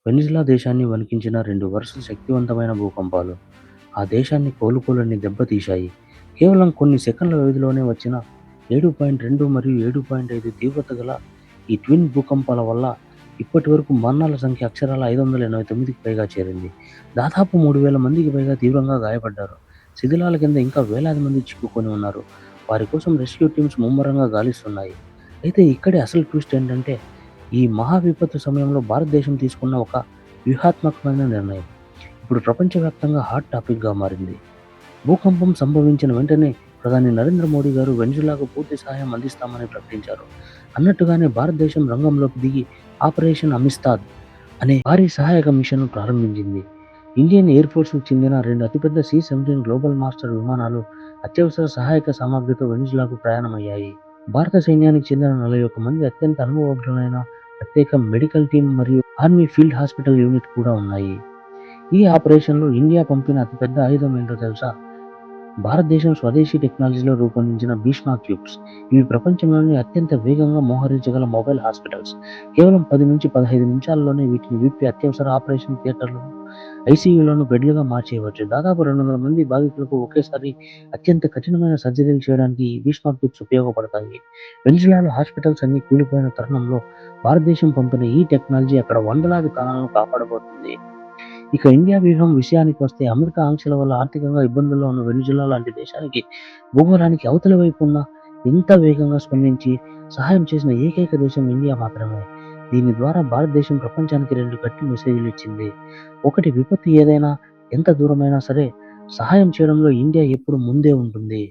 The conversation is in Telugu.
వెనిజులా దేశాన్ని వణికించిన 2 వరుస శక్తివంతమైన భూకంపాలు ఆ దేశాన్ని కోలుకోలేని దెబ్బతీశాయి. కేవలం కొన్ని సెకన్ల వ్యవధిలోనే వచ్చిన 7.2 మరియు 7.5 తీవ్రత గల ఈ ట్విన్ భూకంపాల వల్ల ఇప్పటివరకు మరణాల సంఖ్య అక్షరాల 589కి పైగా చేరింది. దాదాపు 3,000 మందికి పైగా తీవ్రంగా గాయపడ్డారు. శిథిలాల కింద ఇంకా వేలాది మంది చిక్కుకొని ఉన్నారు. వారి కోసం రెస్క్యూ టీమ్స్ ముమ్మరంగా గాలిస్తున్నాయి. అయితే ఇక్కడే అసలు ట్విస్ట్ ఏంటంటే ఈ మహా విపత్తు సమయంలో భారతదేశం తీసుకున్న ఒక వ్యూహాత్మకమైన నిర్ణయం ఇప్పుడు ప్రపంచవ్యాప్తంగా హాట్ టాపిక్‌గా మారింది. భూకంపం సంభవించిన వెంటనే ప్రధాని నరేంద్ర మోడీ గారు వెనిజులాకు పూర్తి సహాయం అందిస్తామని ప్రకటించారు. అన్నట్టుగానే భారతదేశం రంగంలోకి దిగి ఆపరేషన్ అమిస్తాద్ అనే భారీ సహాయక మిషన్‌ను ప్రారంభించింది. ఇండియన్ ఎయిర్ ఫోర్స్‌కు చెందిన 2 అతిపెద్ద సి-17 గ్లోబల్ మాస్టర్ విమానాలు అత్యవసర సహాయక సామగ్రితో వెనిజులాకు ప్రయాణమయ్యాయి. భారత సైన్యానికి చెందిన 41 మంది అత్యంత అనుభవజ్ఞులైన ప్రత్యేక మెడికల్ టీమ్ మరియు ఆర్మీ ఫీల్డ్ హాస్పిటల్ యూనిట్ కూడా ఉన్నాయి. ఈ ఆపరేషన్‌లో ఇండియా పంపిన అతిపెద్ద ఆయుధం ఏంటో తెలుసా? భారతదేశం స్వదేశీ టెక్నాలజీలో రూపొందించిన భీష్మ క్యూబ్స్. ఇవి ప్రపంచంలోనే అత్యంత వేగంగా మోహరించగల మొబైల్ హాస్పిటల్స్. కేవలం 10-15 నిమిషాల్లోనే వీటిని విప్పి అత్యవసర ఆపరేషన్ థియేటర్లను, ఐసీయూలను బెడ్లుగా మార్చేయవచ్చు. దాదాపు 200 మంది బాధితులకు ఒకేసారి అత్యంత కఠినమైన సర్జరీలు చేయడానికి ఈ భీష్మ క్యూబ్స్ ఉపయోగపడతాయి. వెనిజులాలో హాస్పిటల్స్ అన్నీ కూలిపోయిన తరుణంలో భారతదేశం పంపిన ఈ టెక్నాలజీ అక్కడ వందలాది ప్రాణాలను కాపాడబోతుంది. ఇక ఇండియా వ్యూహం విషయానికొస్తే అమెరికా ఆంక్షల వల్ల ఆర్థికంగా ఇబ్బందుల్లో ఉన్న వెనిజులా లాంటి దేశానికి భూగోళానికి అవతలి వైపు ఉన్న ఇంత వేగంగా స్పందించి సహాయం చేసిన ఏకైక దేశం ఇండియా మాత్రమే. దీని ద్వారా భారతదేశం ప్రపంచానికి 2 గట్టి మెసేజ్‌లు ఇచ్చింది. ఒకటి, విపత్తు ఏదైనా ఎంత దూరమైనా సరే సహాయం చేయడంలో ఇండియా ఎప్పుడు ముందే ఉంటుంది.